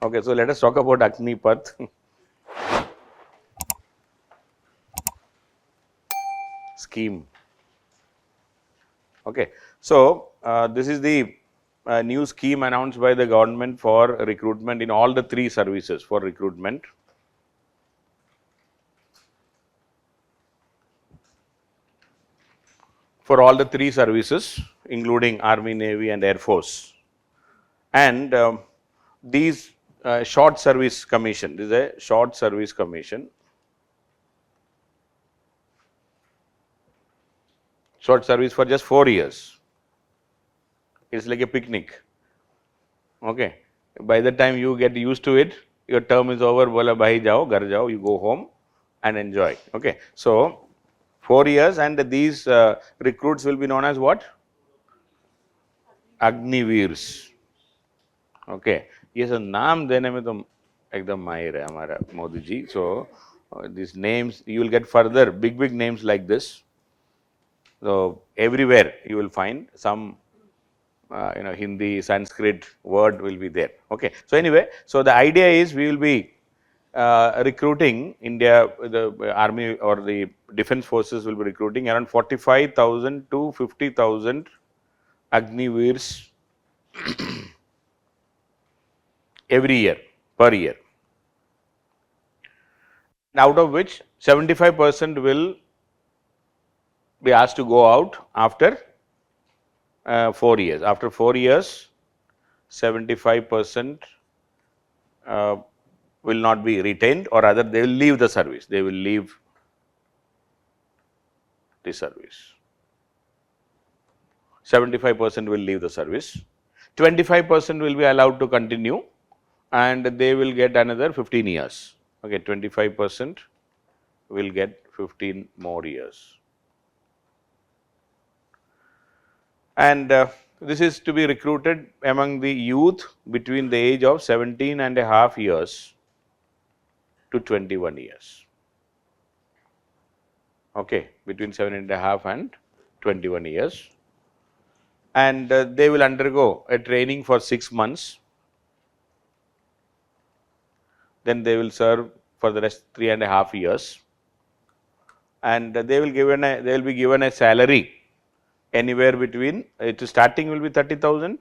Okay, so let us talk about Agnipath scheme. Okay, so this is the new scheme announced by the government for recruitment in all the three services for recruitment. For all the three services, including Army, Navy, and Air Force. And these short service commission, this is a short service commission. Short service for just 4 years. It's like a picnic. Okay. By the time you get used to it, your term is over. Bola bhai jao, ghar jao, you go home and enjoy. Okay. So 4 years, and these recruits will be known as what? Agniveers. Okay. ये सब नाम देने में तो एकदम माहिर है हमारा Modi ji. So these names you will get further big names like this. So everywhere you will find some Hindi, Sanskrit word will be there. Okay. So anyway, so the idea is we will be recruiting India, the army or the defense forces will be recruiting around 45,000 to 50,000 Agniveers every year, per year. Out of which 75% will be asked to go out after 4 years. After 4 years, 75% will not be retained, or rather they will leave the service. They will leave the service. 75% will leave the service. 25% will be allowed to continue, and they will get another 15 years. Okay, 25% will get 15 more years. And this is to be recruited among the youth between the age of 17 and a half years to 21 years. Okay, between 17 and a half and 21 years. And they will undergo a training for 6 months. Then they will serve for the rest 3.5 years. And they will be given a salary anywhere between, starting will be 30,000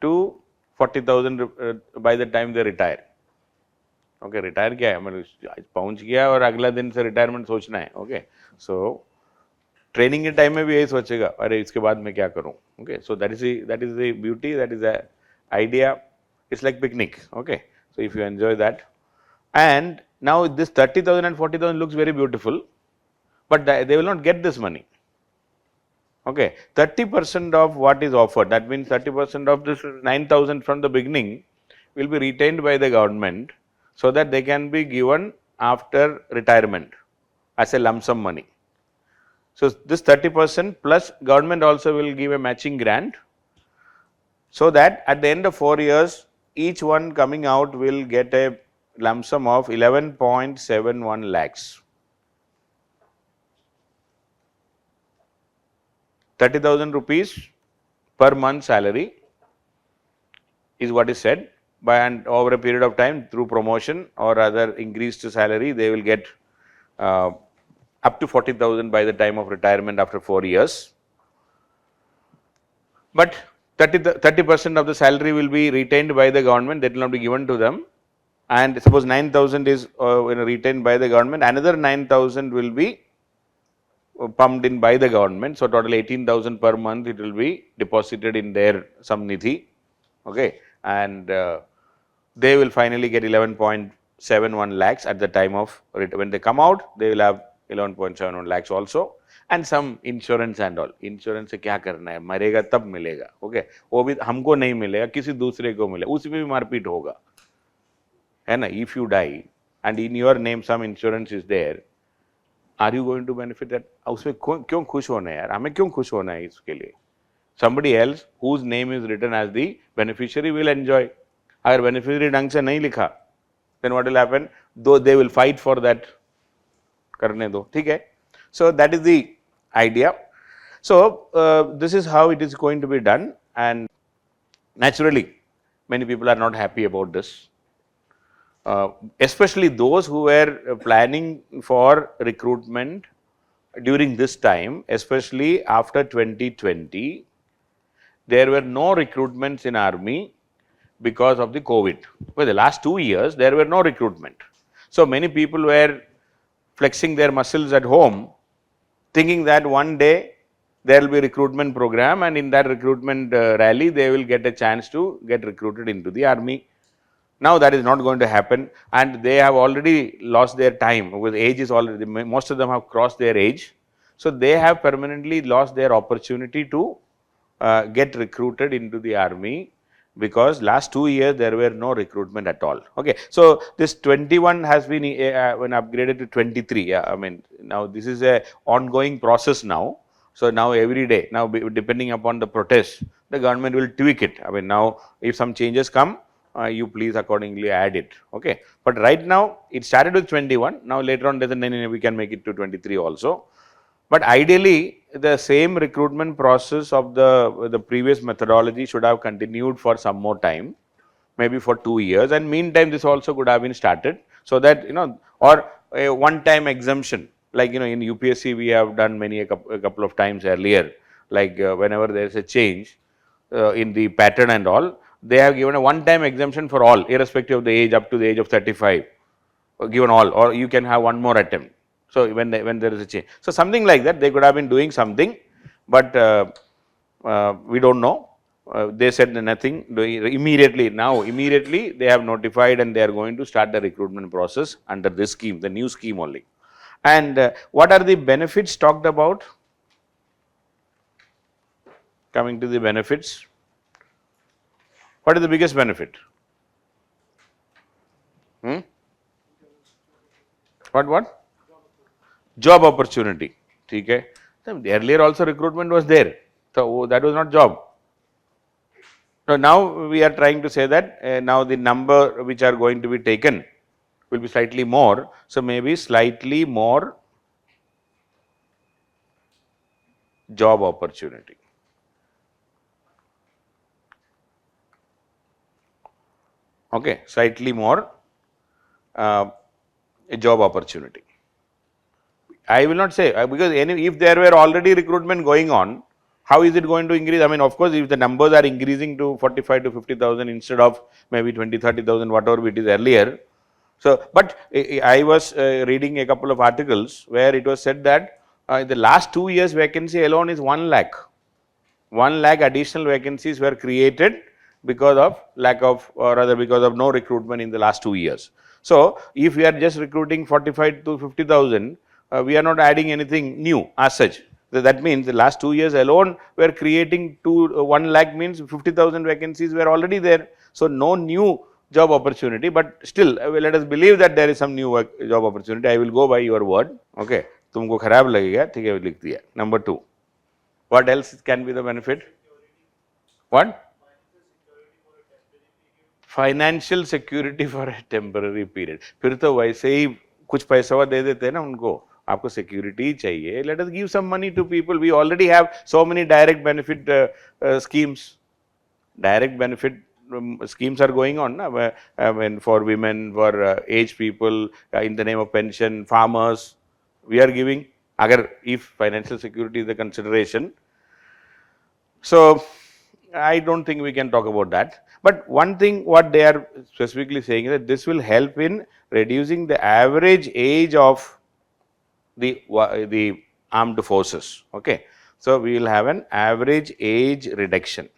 to 40,000 by the time they retire. Okay, retire क्या है, मतलब पहुंच गया और अगला दिन से retirement सोचना है. Okay, so ट्रेनिंग के टाइम में भी यही सोचेगा, अरे इसके बाद मैं क्या करूं. Okay, so that is the beauty, that is the idea. It's like picnic. Okay, so if you enjoy that, and now this 30,000 and 40,000 looks very beautiful, but they will not get this money. Okay, 30% of what is offered, that means 30% of this 9,000 from the beginning will be retained by the government, so that they can be given after retirement as a lump sum money. So this 30% plus government also will give a matching grant, so that at the end of 4 years, each one coming out will get a lump sum of 11.71 lakhs. 30,000 rupees per month salary is what is said, and over a period of time through promotion or other increased salary, they will get up to 40,000 by the time of retirement after 4 years. But 30% of the salary will be retained by the government, that will not be given to them. And suppose 9,000 is retained by the government, another 9,000 will be pumped in by the government. So total 18,000 per month it will be deposited in their some nidhi. Okay, and they will finally get 11.71 lakhs at the time of when they come out. They will have 11.71 lakhs also, and some insurance and all. Insurance से क्या करना है, मरेगा तब मिलेगा. Okay, वो भी हमको नहीं मिलेगा, किसी दूसरे को मिलेगा, उसमें भी मारपीट होगा, है ना. If you die and in your name some insurance is there, are you going to benefit that? उसमें क्यों खुश होना है यार, हमें क्यों खुश होना है इसके लिए. Somebody else whose name is written as the beneficiary will enjoy. अगर beneficiary ढंग से नहीं लिखा, then what will happen? Though they will fight for that, करने दो, ठीक है. So that is the idea. So this is how it is going to be done, and naturally Many people are not happy about this. Especially those who were planning for recruitment during this time, especially after 2020, there were no recruitments in army because of the COVID. For the last 2 years, there were no recruitment. So many people were flexing their muscles at home, thinking that one day there will be a recruitment program, and in that recruitment rally, they will get a chance to get recruited into the army. Now that is not going to happen, and they have already lost their time because age is already, most of them have crossed their age. So they have permanently lost their opportunity to get recruited into the army, because last 2 years there were no recruitment at all. Okay, so this 21 has been when upgraded to 23. Yeah, I mean, now this is a ongoing process now. So now every day, now depending upon the protest, the government will tweak it. I mean, now if some changes come, you please accordingly add it. Okay, but right now it started with 21. Now later on, then we can make it to 23 also. But ideally, the same recruitment process of the previous methodology should have continued for some more time, maybe for 2 years, and meantime this also could have been started, so that or a one-time exemption, like in UPSC we have done a couple of times earlier, like whenever there is a change in the pattern and all, they have given a one-time exemption for all, irrespective of the age, up to the age of 35, given all, or you can have one more attempt. So when there is a change, so something like that, they could have been doing something, but we don't know. They said nothing immediately. Now immediately they have notified, and they are going to start the recruitment process under this scheme, the new scheme only. And what are the benefits talked about? Coming to the benefits, what is the biggest benefit? What? Job opportunity. Okay. Earlier also recruitment was there, so that was not job. So now we are trying to say that now the number which are going to be taken will be slightly more. So maybe slightly more job opportunity. Okay, slightly more job opportunity. I will not say because if there were already recruitment going on, how is it going to increase? I mean, of course, if the numbers are increasing to 45 to 50,000 instead of maybe 20, 30,000, whatever it is earlier. So, but I was reading a couple of articles where it was said that in the last 2 years vacancy alone is 1 lakh. 1 lakh additional vacancies were created because of lack of, or rather because of no recruitment in the last 2 years. So, if we are just recruiting 45 to 50,000, we are not adding anything new as such. So that means the last 2 years alone we are creating 1 lakh means 50,000 vacancies were already there. So, no new job opportunity, but still let us believe that there is some new job opportunity. I will go by your word. Okay, तुमको खराब लगेगा, ठीक है, लिख दिया. Number 2. What else can be the benefit? What? Financial security for a temporary period. फिर तो वैसे ही कुछ पैसा दे देते हैं ना उनको, आपको security चाहिए. Let us give some money to people. We already have so many direct benefit schemes. Direct benefit schemes are going on. I mean, for women, for aged people, in the name of pension, farmers, we are giving. If financial security is the consideration. So, I don't think we can talk about that. But one thing what they are specifically saying is that this will help in reducing the average age of the armed forces. Okay. So, we will have an average age reduction.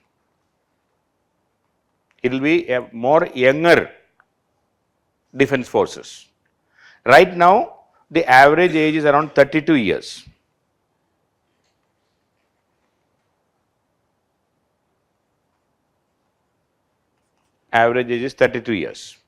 It will be a more younger defense forces. Right now, the average age is around 32 years. Average age is 32 years.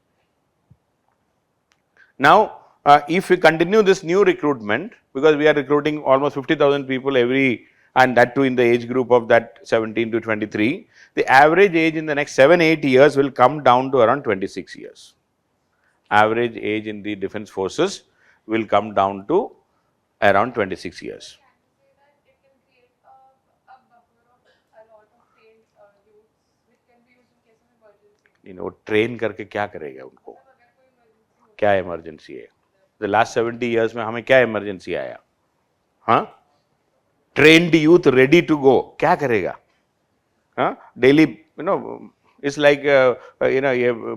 Now, if we continue this new recruitment, because we are recruiting almost 50,000 people every, and that too in the age group of that 17 to 23, the average age in the next 7-8 years will come down to around 26 years. Average age in the defense forces will come down to around 26 years. Train करके क्या करेगा उनको, क्या emergency है? The last 70 years में हमें क्या emergency आया? हाँ, trained youth ready to go, क्या करेगा? हाँ, daily it's like a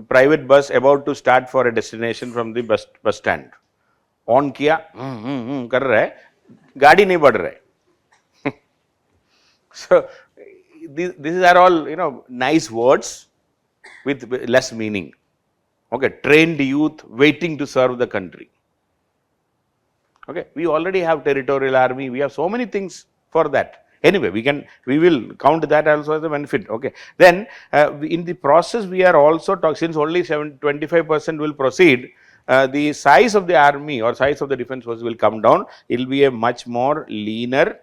private bus about to start for a destination from the bus stand. On किया, कर रहा है, गाड़ी नहीं बढ़ रहा है. So these are all nice words with less meaning. Okay, trained youth waiting to serve the country. Okay, we already have territorial army, we have so many things for that. Anyway, we will count that also as a benefit. Okay, then in the process we are also talking, since only 25% will proceed, the size of the army or size of the defense force will come down. It will be a much more leaner,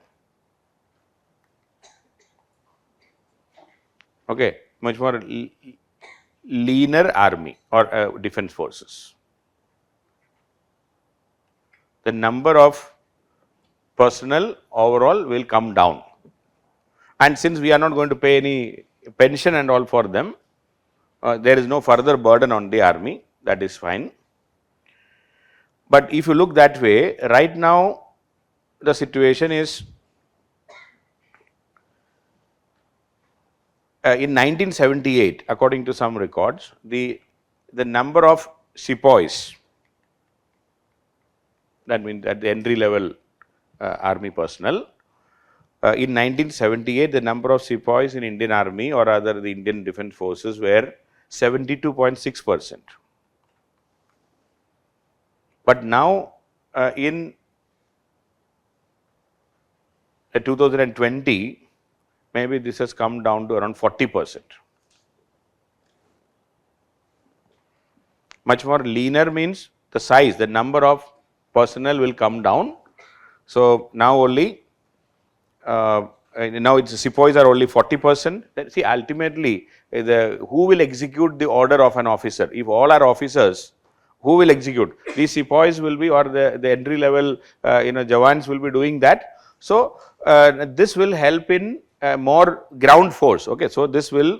okay, much more leaner army or defense forces. The number of personnel overall will come down. And since we are not going to pay any pension and all for them, there is no further burden on the army, that is fine. But if you look that way, right now the situation is, in 1978, according to some records, the number of sepoys, that means at the entry level army personnel, in 1978, the number of sepoys in Indian Army or rather the Indian Defence Forces were 72.6%. But now in 2020, maybe this has come down to around 40%. Much more leaner means the size, the number of personnel will come down. So now only now its sepoys are only 40%. See, ultimately, who will execute the order of an officer? If all are officers, who will execute? These sepoys will be, or the entry level jawans will be doing that. So this will help in more ground force. Okay, so this will,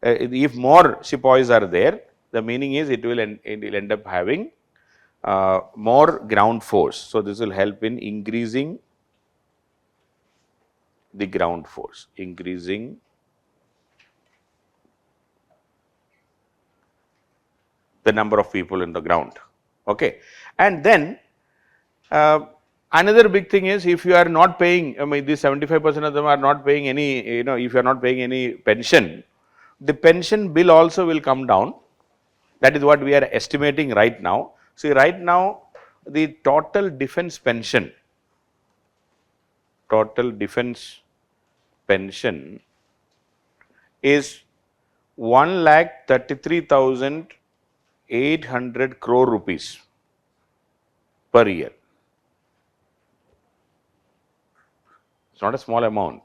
if more sepoys are there, the meaning is it will end up having more ground force. So this will help in increasing the ground force, increasing the number of people in the ground. Okay, and then another big thing is, if you are not paying, I mean, these 75% of them are not paying any, if you are not paying any pension, the pension bill also will come down. That is what we are estimating right now. See, right now the total defense pension, is 1,33,800 crore rupees per year. It's not a small amount.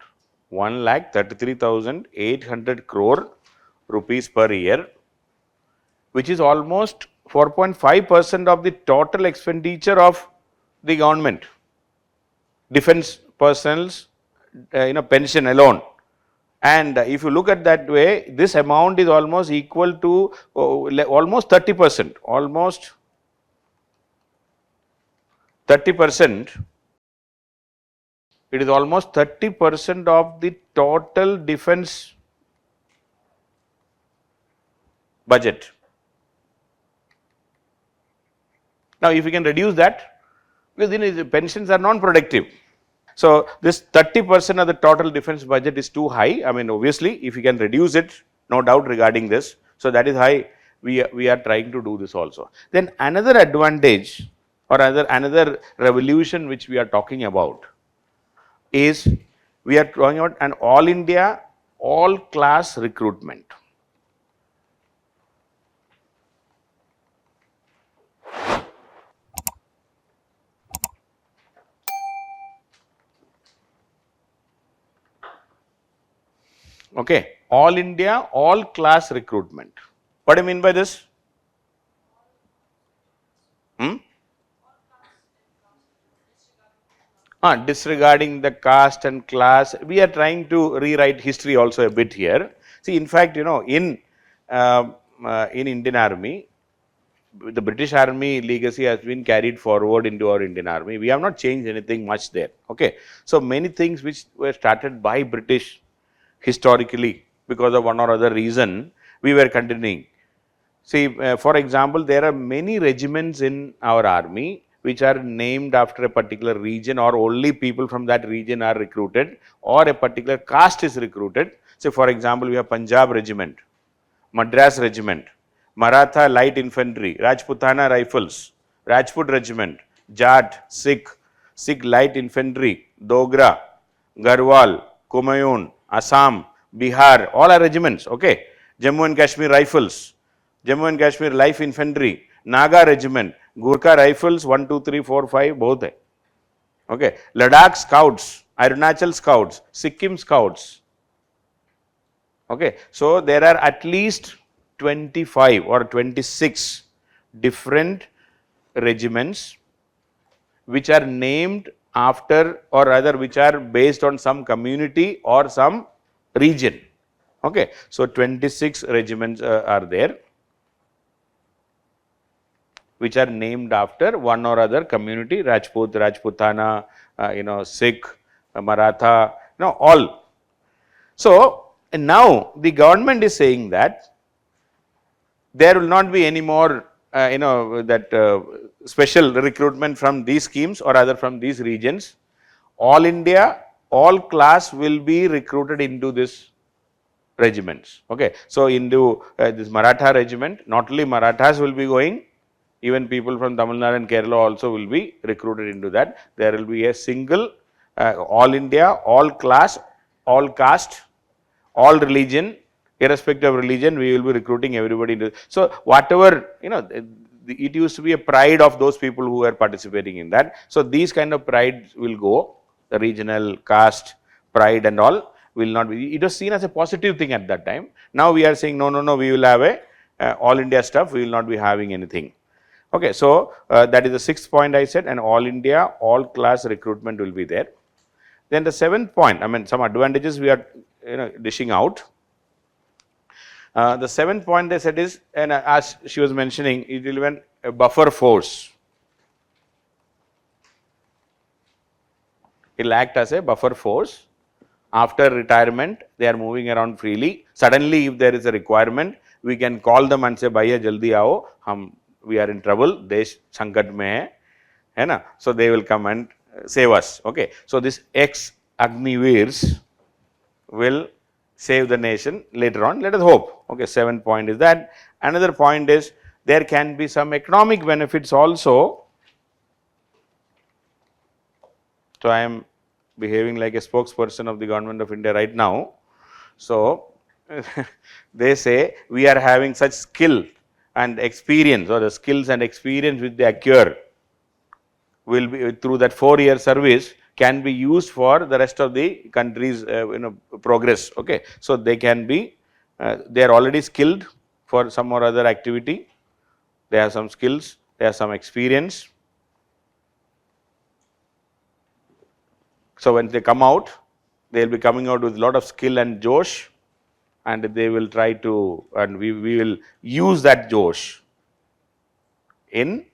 1,33,800 crore rupees per year, which is almost 4.5% of the total expenditure of the government. Defense personnel's pension alone. And if you look at that way, this amount is almost equal to almost 30%, almost 30%. It is almost 30% of the total defense budget. Now, if you can reduce that, because then the pensions are non-productive. So this 30% of the total defense budget is too high. I mean, obviously, if you can reduce it, no doubt regarding this. So that is why we are trying to do this also. Then another advantage or another revolution which we are talking about is, we are talking about an all India, all class recruitment. Okay, all India, all class recruitment. What do you mean by this? Disregarding the caste and class, we are trying to rewrite history also a bit here. See, in fact, in in Indian Army, the British Army legacy has been carried forward into our Indian Army. We have not changed anything much there. Okay, so many things which were started by British historically because of one or other reason, we were continuing. See, for example, there are many regiments in our army which are named after a particular region, or only people from that region are recruited, or a particular caste is recruited. Say, for example, we have Punjab Regiment, Madras Regiment, Maratha Light Infantry, Rajputana Rifles, Rajput Regiment, Jat, Sikh Light Infantry, Dogra, Garhwal, Kumaun, Assam, Bihar, all are regiments. Okay. Jammu and Kashmir Rifles, Jammu and Kashmir Life Infantry, Naga Regiment, Gurkha Rifles 1, 2, 3, 4, 5, both hai. Okay. Ladakh Scouts, Arunachal Scouts, Sikkim Scouts. Okay. So, there are at least 25 or 26 different regiments which are named after, or rather which are based on some community or some region. Okay. So, 26 regiments are there which are named after one or other community, Rajput, Rajputana, Sikh, Maratha, all. So, and now the government is saying that there will not be any more, special recruitment from these schemes or other from these regions. All India, all class will be recruited into this regiments. Okay. So, into this Maratha regiment, not only Marathas will be going, even people from Tamil Nadu and Kerala also will be recruited into that. There will be a single all India, all class, all caste, all religion, irrespective of religion, we will be recruiting everybody into. So, whatever, it used to be a pride of those people who are participating in that. So, these kind of pride will go, the regional, caste, pride and all will not be. It was seen as a positive thing at that time. Now, we are saying no, we will have a all India stuff, we will not be having anything. Okay, so that is the sixth point I said, and all India, all class recruitment will be there. Then the seventh point, some advantages we are dishing out. The seventh point they said is, and as she was mentioning, it will be a buffer force. It will act as a buffer force. After retirement, they are moving around freely. Suddenly, if there is a requirement, we can call them and say, "Bhaiya, jaldi aao, we are in trouble, desh sankat mein hai na?" So, they will come and save us. Okay. So, this ex-Agniveers will save the nation later on, let us hope. Okay. 7th point is that. Another point is, there can be some economic benefits also. So, I am behaving like a spokesperson of the government of India right now. So, they say we are having such skill and experience, or the skills and experience which they acquire will be through that 4-year service can be used for the rest of the country's progress. Okay. So, they can be, they are already skilled for some or other activity, they have some skills, they have some experience. So, when they come out, they will be coming out with a lot of skill and josh, and they will try to, and we will use that josh in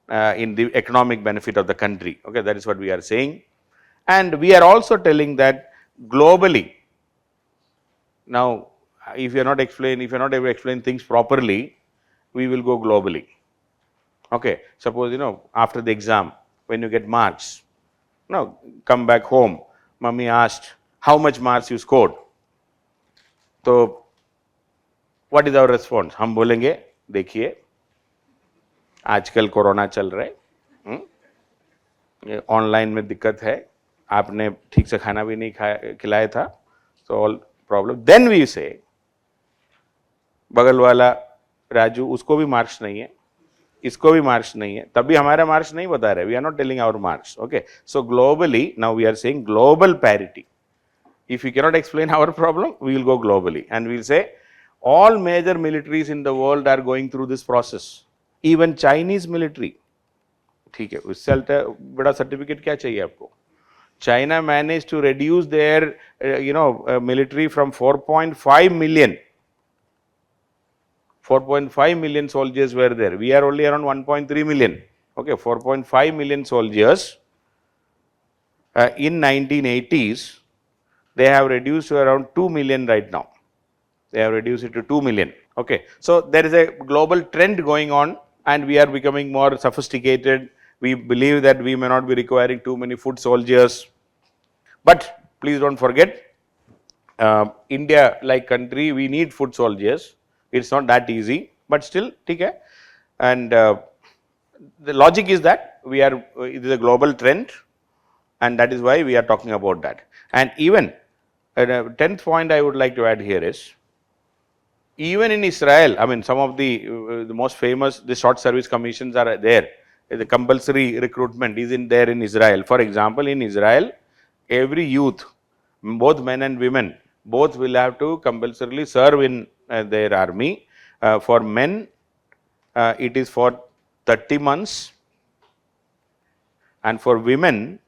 the economic benefit of the country. Okay, that is what we are saying. And we are also telling that globally, now if you are not able to explain things properly, we will go globally. Okay, suppose after the exam, when you get marks, come back home, mummy asked how much marks you scored. So, what is our response? हम बोलेंगे, देखिए, आजकल corona चल रहा है, online में दिक्कत है, आपने ठीक से खाना भी नहीं खिलाया था, so all problem. Then we say, बगल वाला राजू, उसको भी मार्क्स नहीं है, इसको भी मार्क्स नहीं है, तब भी हमारा मार्क्स नहीं बता रहे. We are not telling our marks. Okay. So, globally, now we are saying global parity. If we cannot explain our problem, we will go globally, and we will say all major militaries in the world are going through this process. Even Chinese military, ठीक है, उससे बड़ा certificate क्या चाहिए आपको? China managed to reduce their military from 4.5 million 4.5 million soldiers were there. We are only around 1.3 million. Okay, 4.5 million soldiers. In 1980s, they have reduced to around 2 million right now. They have reduced it to 2 million. Okay, so there is a global trend going on, and we are becoming more sophisticated. We believe that we may not be requiring too many foot soldiers. But please don't forget, India like country, we need foot soldiers. It's not that easy, but still, okay. And the logic is that it is a global trend, and that is why we are talking about that. And even 10th point I would like to add here is, even in Israel, I mean, some of the most famous, the short service commissions are there. The compulsory recruitment is there in Israel. For example, in Israel, every youth, both men and women, both will have to compulsorily serve in their army. For men, it is for 30 months, and for women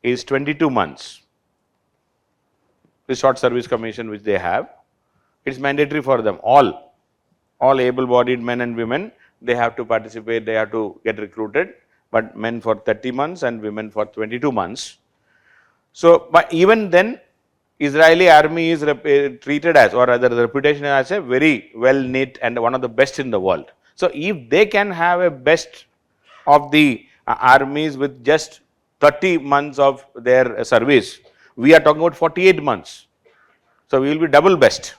is 22 months. The short service commission which they have, it's mandatory for them. All able-bodied men and women, they have to participate, they have to get recruited, but men for 30 months and women for 22 months. So, but even then, Israeli army is treated as, or rather the reputation as a very well knit and one of the best in the world. So, if they can have a best of the armies with just 30 months of their service, we are talking about 48 months. So, we will be double best,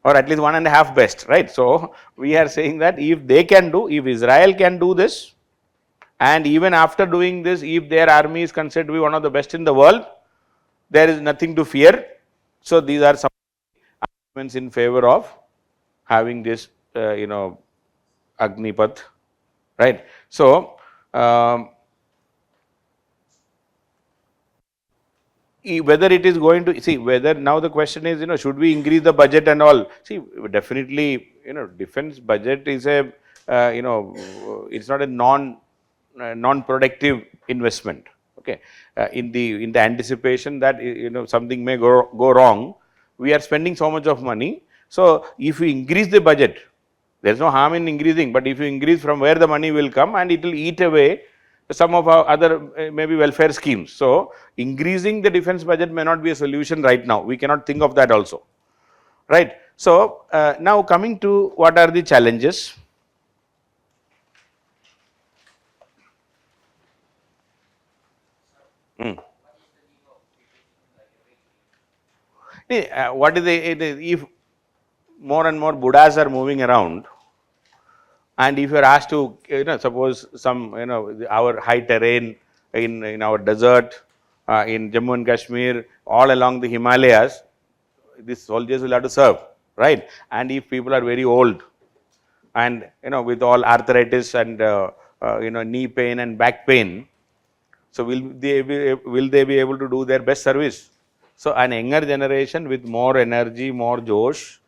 or at least 1.5 best, right. So, we are saying that if they can do, if Israel can do this, and even after doing this, if their army is considered to be one of the best in the world, there is nothing to fear. So, these are some arguments in favor of having this, Agnipath, right. So, whether it is going to, see, whether now the question is, should we increase the budget and all. See, definitely, defense budget is a, it's not a non-productive investment. Okay, in the anticipation that something may go wrong, we are spending so much of money. So, if we increase the budget, there is no harm in increasing, but if you increase from where the money will come, and it will eat away some of our other maybe welfare schemes. So, increasing the defense budget may not be a solution right now. We cannot think of that also, right. So, now coming to what are the challenges. What is if more and more Buddhas are moving around, and if you are asked to, suppose some, our high terrain in our desert, in Jammu and Kashmir, all along the Himalayas, these soldiers will have to serve, right. And if people are very old, and with all arthritis and knee pain and back pain, so will they be able to do their best service? So, an younger generation with more energy, more josh,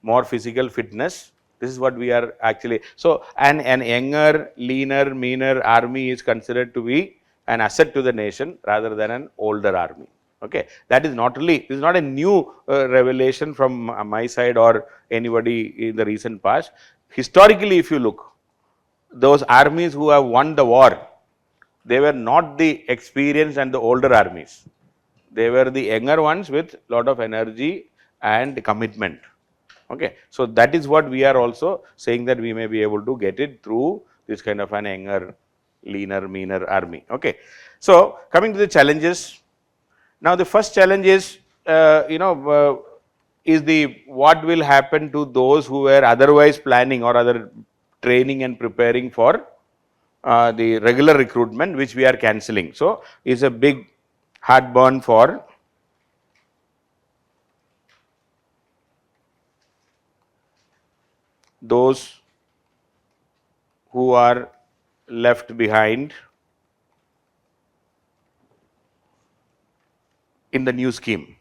more physical fitness, this is what we are actually. So, an younger, leaner, meaner army is considered to be an asset to the nation rather than an older army. Okay, that is not really, this is not a new revelation from my side or anybody in the recent past. Historically, if you look, those armies who have won the war, they were not the experienced and the older armies. They were the younger ones with lot of energy and commitment. Okay. So, that is what we are also saying, that we may be able to get it through this kind of an younger, leaner, meaner army. Okay. So, coming to the challenges. Now, the first challenge is, is what will happen to those who were otherwise planning or other training and preparing for the regular recruitment, which we are cancelling. So, is a big heartburn for those who are left behind in the new scheme.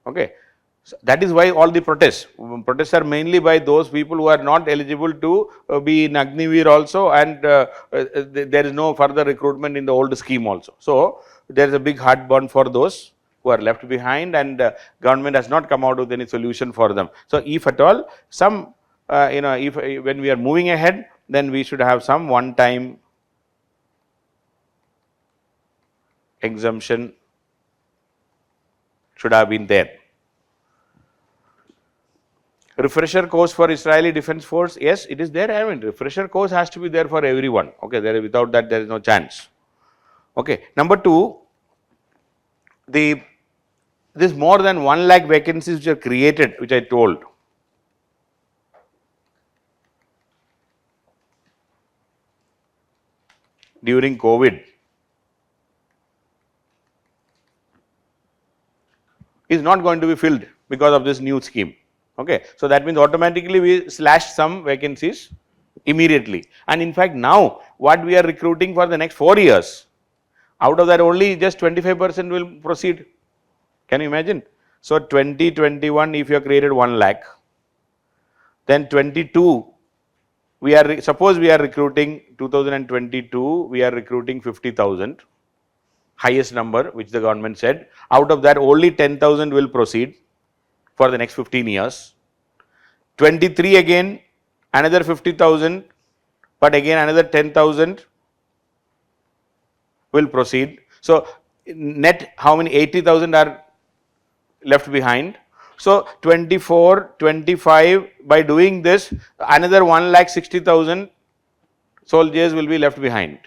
Okay. So, that is why all the protests are mainly by those people who are not eligible to be in Agniveer also, and there is no further recruitment in the old scheme also. So, there is a big heartburn for those who are left behind, and government has not come out with any solution for them. So, if at all some if when we are moving ahead, then we should have some one time exemption should have been there. Refresher course for Israeli Defense Force, yes, it is there. I mean, refresher course has to be there for everyone. Okay, without that there is no chance. Okay. Number 2, this more than 1 lakh vacancies which are created, which I told. During COVID is not going to be filled because of this new scheme. Okay. So, that means automatically we slash some vacancies immediately, and in fact, now what we are recruiting for the next 4 years, out of that only just 25% will proceed. Can you imagine? So, 2021 if you have created 1 lakh, then 22 we are suppose we are recruiting 2022 we are recruiting 50,000, highest number which the government said. Out of that only 10,000 will proceed for the next 15 years. 23 again another 50,000, but again another 10,000 will proceed. So, net how many 80,000 are left behind. So, 24, 25 by doing this another 1,60,000 soldiers will be left behind,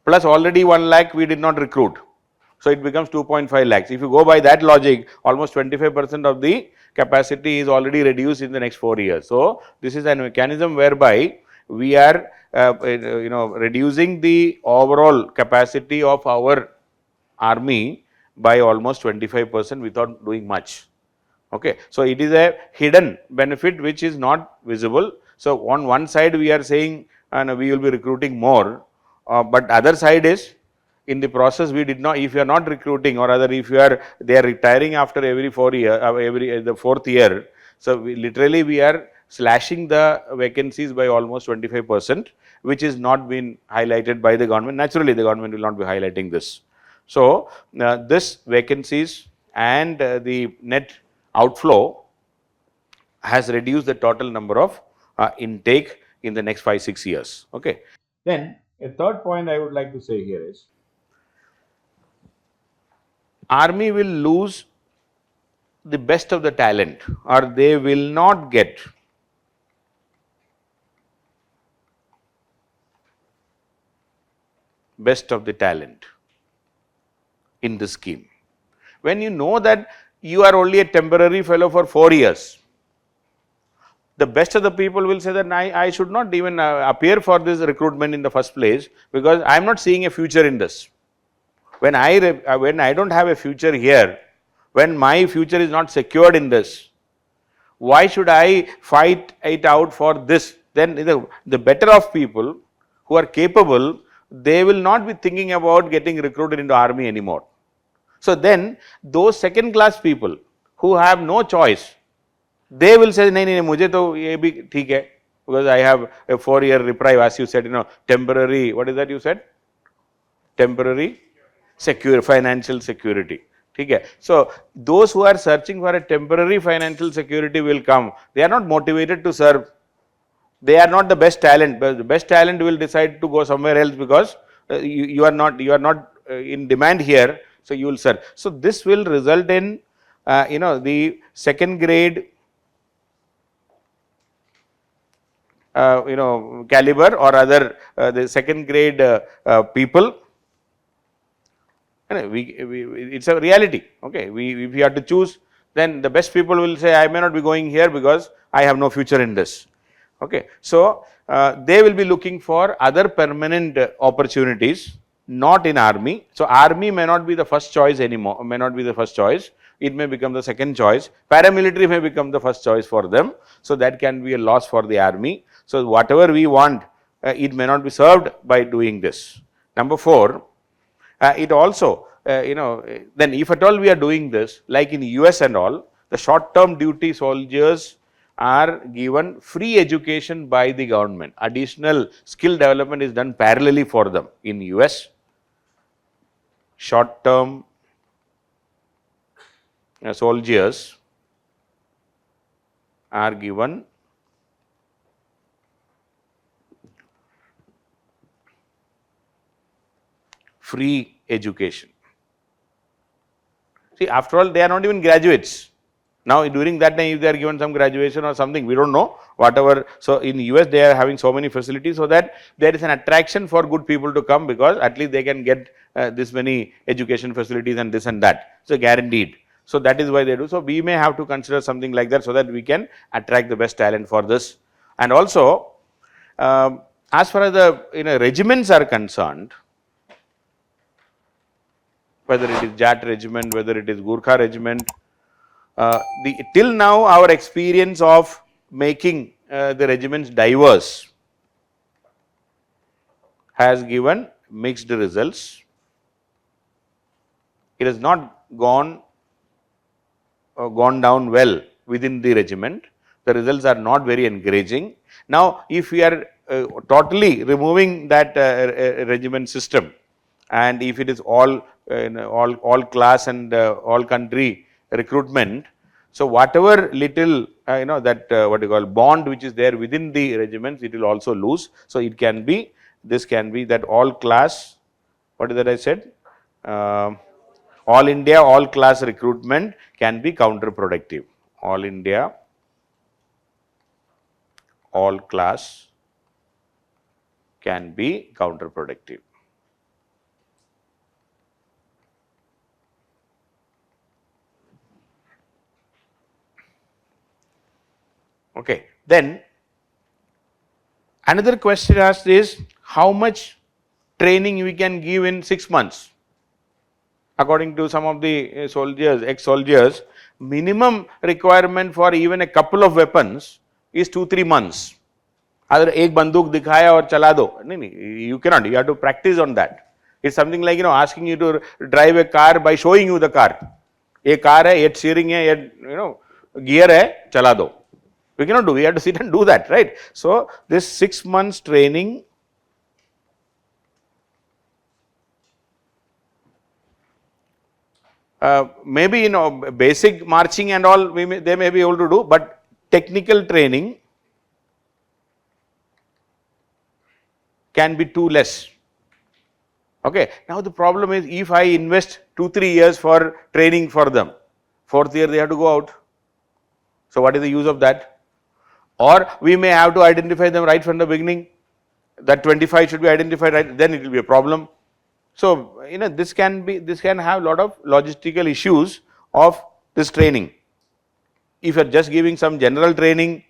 plus already 1 lakh we did not recruit. So, it becomes 2.5 lakhs. If you go by that logic, almost 25% of the capacity is already reduced in the next 4 years. So, this is a mechanism whereby we are reducing the overall capacity of our army by almost 25% without doing much. Okay. So, it is a hidden benefit which is not visible. So, on one side we are saying we will be recruiting more, but other side is in the process we did not, if you are not recruiting, or rather if you are, they are retiring after every 4 year, the 4th year. So, literally we are slashing the vacancies by almost 25%, which is not been highlighted by the government. Naturally, the government will not be highlighting this. So, this vacancies and the net outflow has reduced the total number of intake in the next 5-6 years. Okay. Then a third point I would like to say here is, army will lose the best of the talent, or they will not get best of the talent in this scheme. When you know that you are only a temporary fellow for 4 years, the best of the people will say that I should not even appear for this recruitment in the first place, because I am not seeing a future in this. When I do not have a future here, when my future is not secured in this, why should I fight it out for this? Then the better of people who are capable, they will not be thinking about getting recruited into army anymore. So, then those second class people who have no choice, they will say, nahi, mujhe to ye bhi theek hai, because I have a 4-year reprieve, as you said, temporary, what is that you said? Temporary financial security. Okay. So, those who are searching for a temporary financial security will come. They are not motivated to serve. They are not the best talent, but the best talent will decide to go somewhere else, because you are not in demand here. So, you will serve. So, this will result in the second grade caliber, or other the second grade people. It's a reality. Okay. If we have to choose, then the best people will say, I may not be going here because I have no future in this. Okay. So, they will be looking for other permanent opportunities, not in army. So, army may not be the first choice anymore, may not be the first choice. It may become the second choice. Paramilitary may become the first choice for them. So, that can be a loss for the army. So, whatever we want, it may not be served by doing this. Number 4, it also, then if at all we are doing this, like in US and all, the short term duty soldiers are given free education by the government. Additional skill development is done parallelly for them in US. Short term soldiers are given free education. See, after all, they are not even graduates. Now, during that time, if they are given some graduation or something, we don't know, whatever. So, in US, they are having so many facilities, so that there is an attraction for good people to come, because at least they can get this many education facilities and this and that. So, guaranteed. So, that is why they do. So, we may have to consider something like that, so that we can attract the best talent for this. And also, as far as the regiments are concerned, whether it is Jat regiment, whether it is Gurkha regiment, till now our experience of making the regiments diverse has given mixed results. It has not gone down well within the regiment. The results are not very encouraging. Now, if we are totally removing that regiment system, and if it is all class and all country recruitment, so whatever little what you call bond which is there within the regiments, it will also lose. So, it can be, this can be that all class, what is that I said, all India all class recruitment can be counterproductive. All India all class can be counterproductive. Okay. Then another question asked is, how much training we can give in 6 months? According to some of the soldiers, ex-soldiers, minimum requirement for even a couple of weapons is 2-3 months. Either ek banduk dikhaya or chala do. You cannot, you have to practice on that. It's something like, asking you to drive a car by showing you the car. A car hai, yet steering hai, yet, gear hai, chala do. We cannot do, we have to sit and do that, right? So, this 6 months training maybe basic marching and all they may be able to do, but technical training can be too less. Okay. Now, the problem is, if I invest 2-3 years for training for them, 4th year they have to go out. So, what is the use of that? Or we may have to identify them right from the beginning, that 25 should be identified right, then it will be a problem. So, this can have a lot of logistical issues of this training. If you are just giving some general training,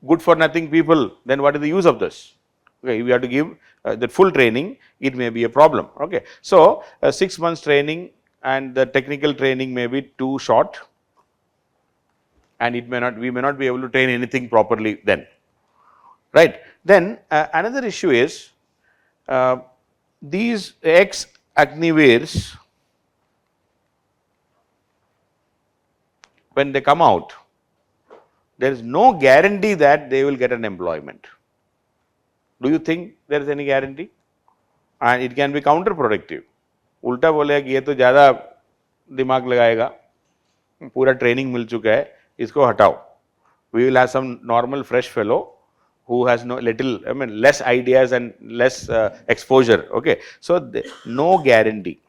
good for nothing people, then what is the use of this? Okay, if you have to give the full training, it may be a problem. Okay. So, 6 months training and the technical training may be too short, and we may not be able to train anything properly then, right. Then another issue is, these ex-Agniveers, when they come out, there is no guarantee that they will get an employment. Do you think there is any guarantee? And it can be counterproductive. उल्टा बोलेगा कि ये तो ज़्यादा दिमाग लगाएगा, पूरा training मिल चुका है, इसको हटाओ. We will have some normal fresh fellow who has less ideas and less exposure. Okay. So, no guarantee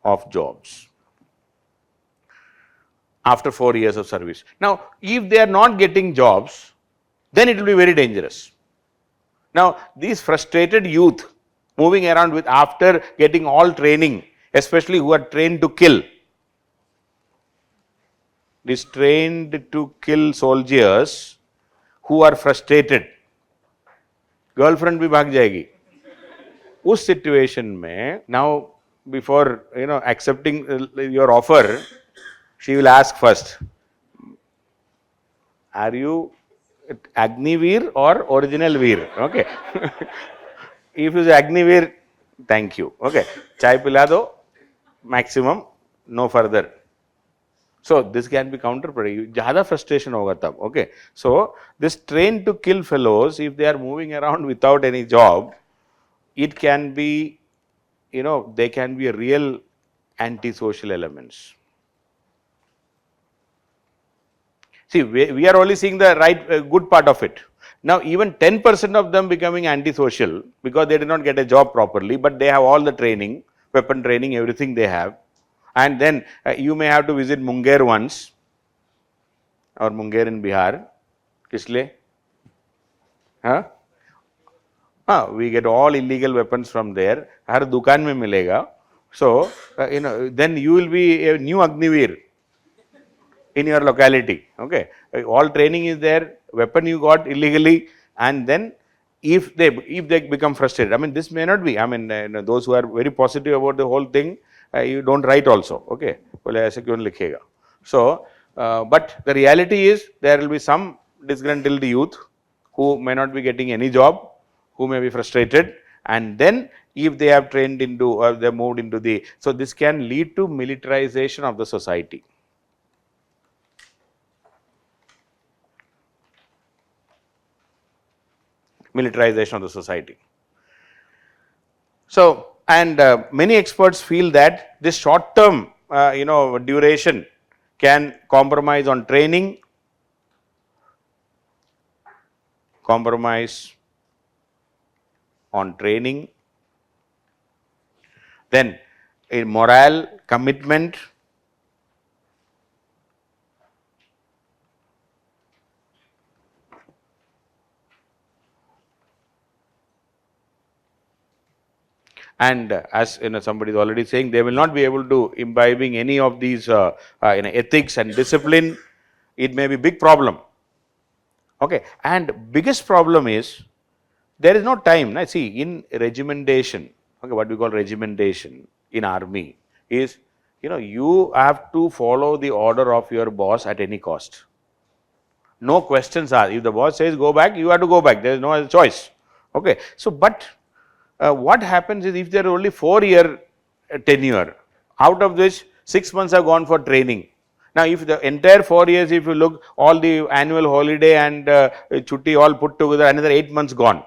of jobs after 4 years of service. Now, if they are not getting jobs, then it will be very dangerous. Now, these frustrated youth moving around with after getting all training, especially who are trained to kill, these trained to kill soldiers who are frustrated, girlfriend भी भाग जाएगी. उस situation में, now before accepting your offer, she will ask first, are you Agniveer or original Veer? Okay. If you say Agniveer, thank you. Okay. Chai pila do, maximum, no further. So, this can be counterproductive. Jada frustration hoga tab. Okay. So, this trained to kill fellows, if they are moving around without any job, it can be, they can be a real antisocial elements. See, we are only seeing the right good part of it. Now, even 10% of them becoming antisocial because they did not get a job properly, but they have all the training, weapon training, everything they have. And then you may have to visit Munger once, or Munger in Bihar. Kisle? Huh? We get all illegal weapons from there. Har dukan mein milega. So, then you will be a new Agniveer in your locality. Okay, all training is there, weapon you got illegally, and then if they become frustrated, I mean, this may not be, I mean, those who are very positive about the whole thing, you don't write also. Okay, so but the reality is there will be some disgruntled youth who may not be getting any job, who may be frustrated, and then if they have trained into or they moved into the, so this can lead to militarization of the society. Militarization of the society. So, and many experts feel that this short term duration can compromise on training, then a morale, commitment, and as somebody is already saying, they will not be able to imbibing any of these ethics and discipline. It may be big problem. Okay, and biggest problem is there is no time. Now, see, in regimentation, okay, what we call regimentation in army is, you have to follow the order of your boss at any cost. No questions asked. If the boss says go back, you have to go back. There is no other choice. Okay, so but what happens is if there are only 4-year tenure, out of which 6 months have gone for training. Now, if the entire 4 years, if you look, all the annual holiday and chutti all put together, another 8 months gone.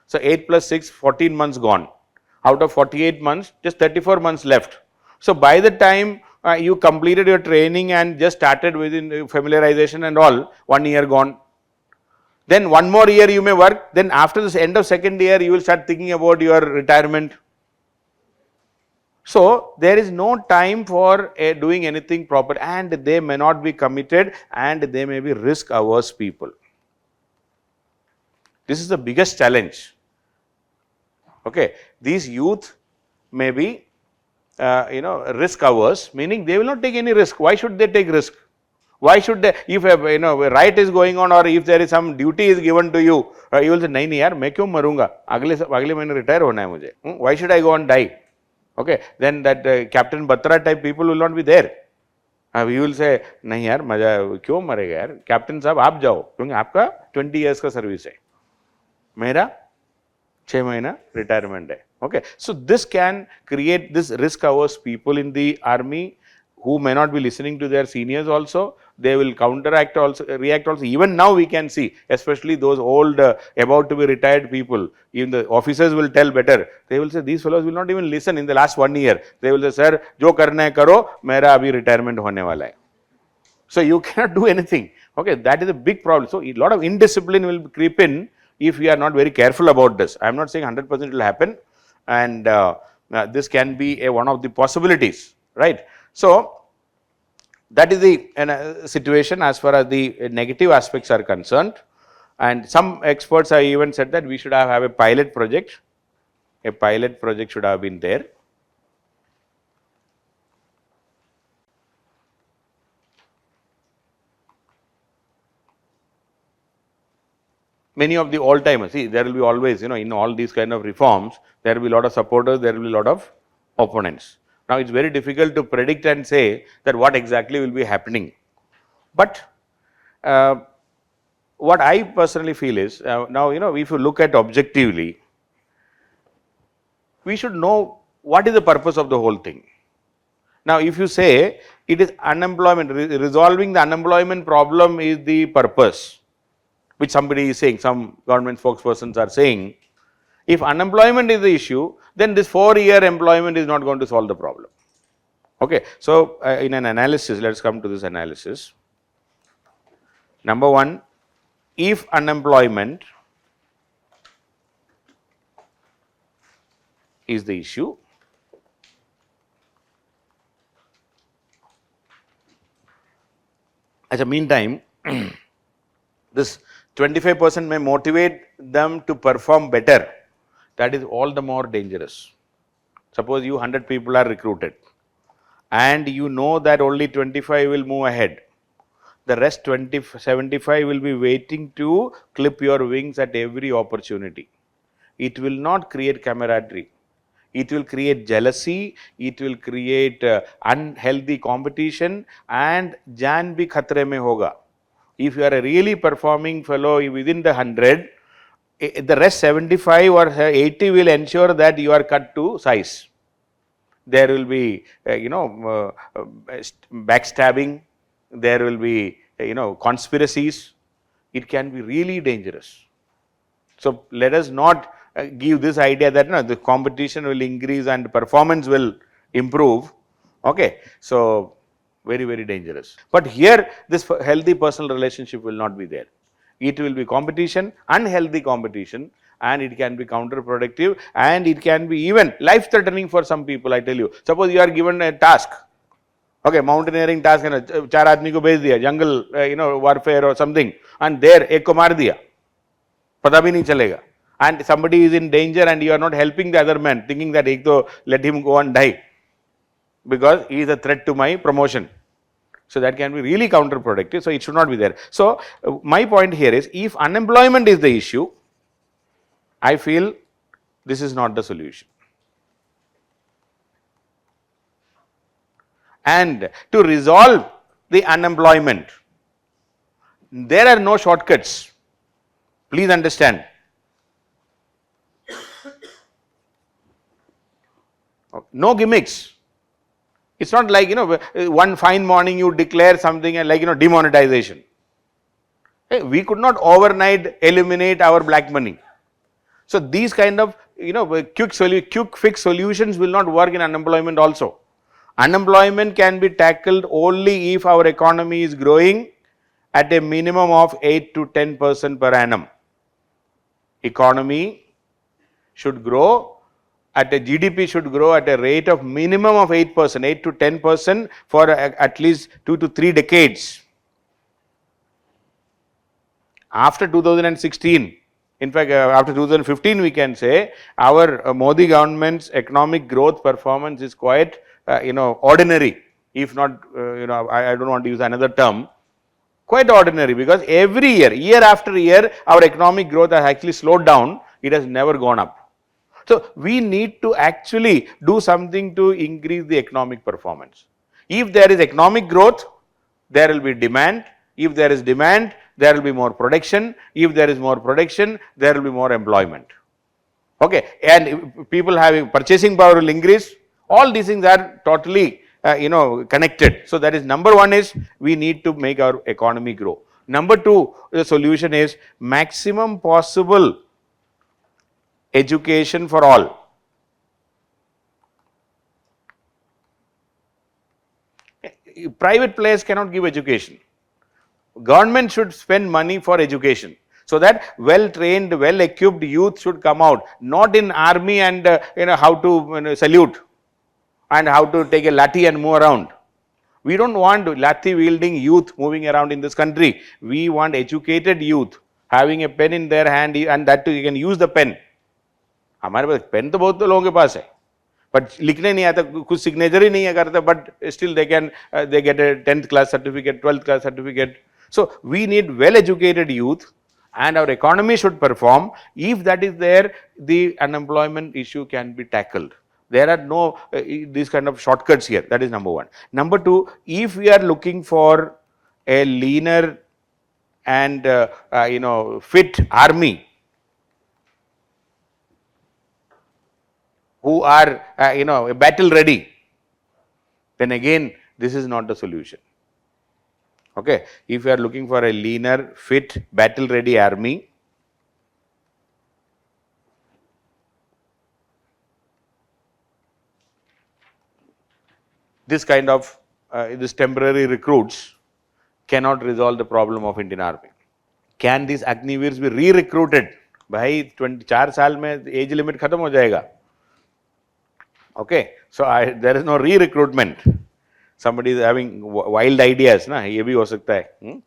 So, 8 plus 6, 14 months gone. Out of 48 months, just 34 months left. So, by the time you completed your training and just started within familiarization and all, 1 year gone. Then 1 more year you may work, then after the end of 2nd year, you will start thinking about your retirement. So, there is no time for doing anything proper, and they may not be committed, and they may be risk averse people. This is the biggest challenge. Okay, these youth may be risk averse, meaning they will not take any risk. Why should they take risk? Why should they, if a right is going on, or if there is some duty is given to you, you will say, nahi yaar, main kyun marunga? Agle mahine retire hona hai mujhe. Why should I go and die? Okay, then that Captain Batra type people will not be there. You will say, nahi yaar, maja kyun marega yaar? Captain sahab, aap jao, kyunki aapka 20 years ka service hai. Mera 6 mahina retirement hai. Okay, so this can create this risk averse people in the army who may not be listening to their seniors also. They will counteract also, react also. Even now we can see, especially those old about to be retired people, even the officers will tell better. They will say, these fellows will not even listen in the last 1 year. They will say, sir, jo karna hai karo, mera abhi retirement hone wala hai. So you cannot do anything. Okay, that is a big problem. So a lot of indiscipline will creep in if we are not very careful about this. I am not saying 100% it will happen, and this can be one of the possibilities, right? So that is the situation as far as the negative aspects are concerned, and some experts have even said that we should have a pilot project. A pilot project should have been there. Many of the all timers, see, there will be always, in all these kind of reforms, there will be a lot of supporters, there will be a lot of opponents. Now, it's very difficult to predict and say that what exactly will be happening. But what I personally feel is, now, if you look at objectively, we should know what is the purpose of the whole thing. Now, if you say it is unemployment, resolving the unemployment problem is the purpose, which somebody is saying, some government spokespersons are saying, if unemployment is the issue, then this 4-year employment is not going to solve the problem. Okay, so in an analysis, let's come to this analysis. Number one, if unemployment is the issue, at the meantime, this 25% may motivate them to perform better. That is all the more dangerous. Suppose you 100 people are recruited and you know that only 25 will move ahead. The rest 75 will be waiting to clip your wings at every opportunity. It will not create camaraderie. It will create jealousy, it will create unhealthy competition, and jaan bhi khatre mein hoga. If you are a really performing fellow within the 100, the rest 75 or 80 will ensure that you are cut to size. There will be, backstabbing, there will be, conspiracies. It can be really dangerous. So let us not give this idea that the competition will increase and performance will improve. Okay, so very, very dangerous. But here, this healthy personal relationship will not be there. It will be competition, unhealthy competition, and it can be counterproductive, and it can be even life threatening for some people. I tell you, suppose you are given a task, okay, mountaineering task, चार आदमी को भेज दिया, jungle, warfare or something, and there एक को मार दिया, पता भी नहीं चलेगा, and somebody is in danger and you are not helping the other man, thinking that ek to let him go and die because he is a threat to my promotion. So that can be really counterproductive. So it should not be there. So my point here is, if unemployment is the issue, I feel this is not the solution. And to resolve the unemployment, there are no shortcuts. Please understand. No gimmicks. It's not like, one fine morning you declare something and like, demonetization. We could not overnight eliminate our black money. So these kind of, quick fix solutions will not work in unemployment also. Unemployment can be tackled only if our economy is growing at a minimum of 8 to 10% per annum. Economy should grow at a GDP should grow at a rate of minimum of 8%, 8 to 10% for at least 2 to 3 decades. After 2016, in fact, after 2015, we can say our Modi government's economic growth performance is quite, ordinary. If not, I don't want to use another term, quite ordinary, because every year, year after year, our economic growth has actually slowed down. It has never gone up. So we need to actually do something to increase the economic performance. If there is economic growth, there will be demand. If there is demand, there will be more production. If there is more production, there will be more employment. Okay, and people having purchasing power will increase. All these things are totally, connected. So that is number one is we need to make our economy grow. Number two, the solution is maximum possible education for all. Private players cannot give education. Government should spend money for education, so that well-trained, well-equipped youth should come out, not in army and how to salute and how to take a lathi and move around. We don't want lathi-wielding youth moving around in this country. We want educated youth having a pen in their hand, and that too you can use the pen. हमारे पास pen तो बहुत लोगों के पास है, but लिखने नहीं आता, कुछ सिग्नेचर ही नहीं है करते, but still they get a 10th class certificate, 12th class certificate. So we need well-educated youth, and our economy should perform. If that is there, the unemployment issue can be tackled. There are no these kind of shortcuts here. That is number one. Number two, if we are looking for a leaner and fit army, who are battle ready, then again this is not the solution. Okay, if you are looking for a leaner, fit, battle ready army, this kind of this temporary recruits cannot resolve the problem of Indian Army. Can these Agniveers be re-recruited? भाई 24 साल में age limit खत्म हो जाएगा. Okay, so there is no re-recruitment. Somebody is having wild ideas, na? ये भी हो सकता है.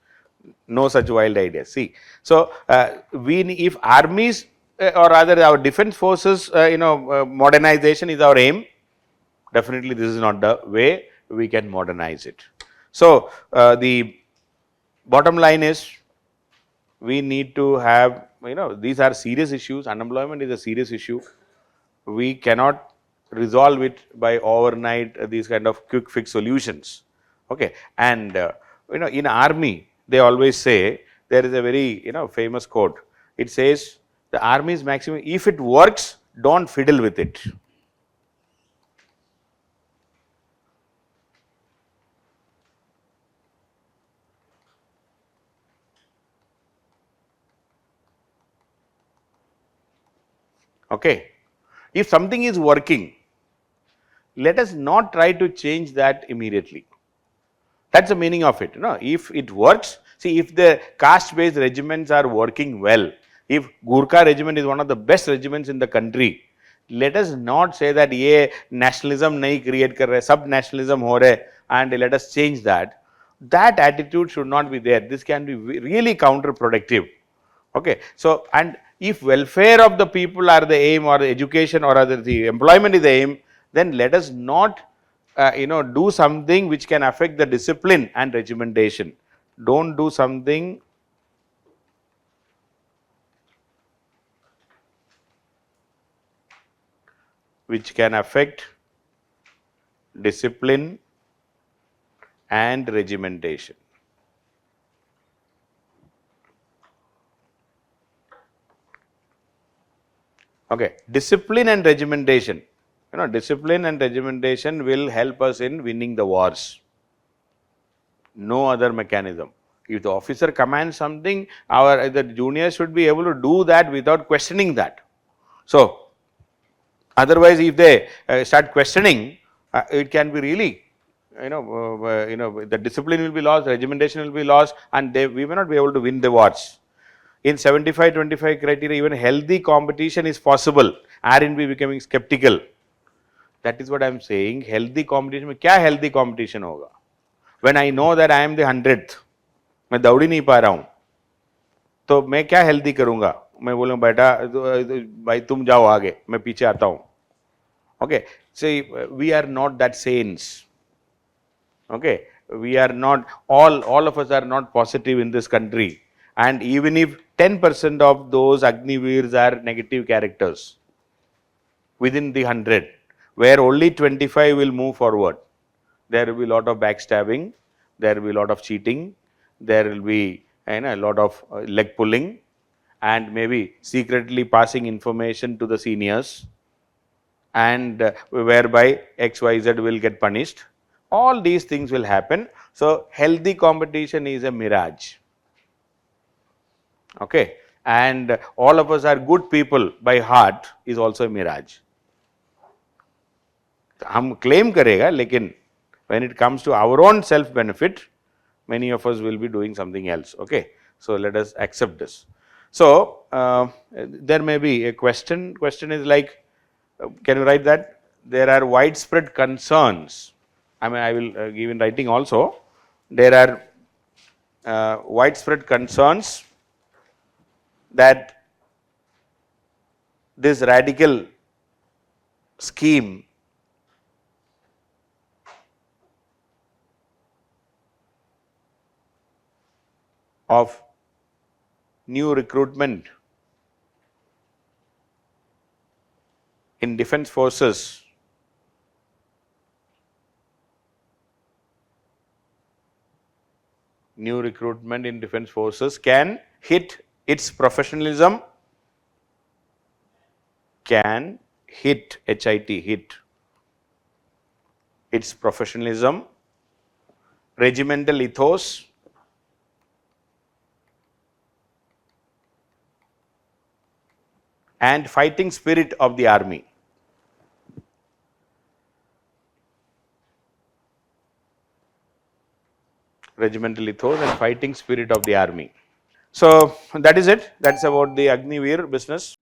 No such wild ideas. See, so if armies or rather our defense forces, modernization is our aim. Definitely, this is not the way we can modernize it. So the bottom line is, we need to have, these are serious issues. Unemployment is a serious issue. We cannot resolve it by overnight these kind of quick fix solutions. Okay, and in army they always say, there is a very famous quote. It says, the army is maximum, if it works, don't fiddle with it. Okay, if something is working, let us not try to change that immediately. That's the meaning of it. If it works, see, if the caste-based regiments are working well, if Gurkha regiment is one of the best regiments in the country, let us not say that ye nationalism nahi create kar rahe, sub nationalism ho rahe, and let us change that. That attitude should not be there. This can be really counterproductive. Okay, so and if welfare of the people are the aim, or the education or other the employment is the aim, then let us not do something which can affect the discipline and regimentation. Don't do something which can affect discipline and regimentation. Okay, discipline and regimentation. Discipline and regimentation will help us in winning the wars. No other mechanism. If the officer commands something, the juniors should be able to do that without questioning that. So, otherwise, if they start questioning, it can be really, the discipline will be lost, regimentation will be lost, and we may not be able to win the wars. In 75-25 criteria, even healthy competition is possible. Aren't we becoming skeptical? That is what I am saying. Healthy competition में क्या healthy competition होगा? When I know that I am the 100th, मैं दौड़ ही नहीं पा रहा हूँ, तो मैं क्या healthy करूँगा? मैं बोलूँ बेटा भाई तुम जाओ आगे, मैं पीछे आता हूँ. Okay, see, we are not that saints. Okay, we are not, all of us are not positive in this country. And even if 10% of those Agniveers are negative characters within the 100, where only 25 will move forward, there will be a lot of backstabbing, there will be a lot of cheating, there will be a lot of leg pulling, and maybe secretly passing information to the seniors, and whereby XYZ will get punished. All these things will happen. So, healthy competition is a mirage. Okay, and all of us are good people by heart is also a mirage. हम claim करेगा, लेकिन when it comes to our own self benefit, many of us will be doing something else. Okay, so let us accept this. So there may be a question. Question is like, can you write that? There are widespread concerns. I mean, I will give in writing also. There are widespread concerns that this radical scheme of new recruitment in defense forces can hit its professionalism, hit its professionalism, regimental ethos, and fighting spirit of the army. regimental ethos and fighting spirit of the army. So that is it. That's about the Agniveer business.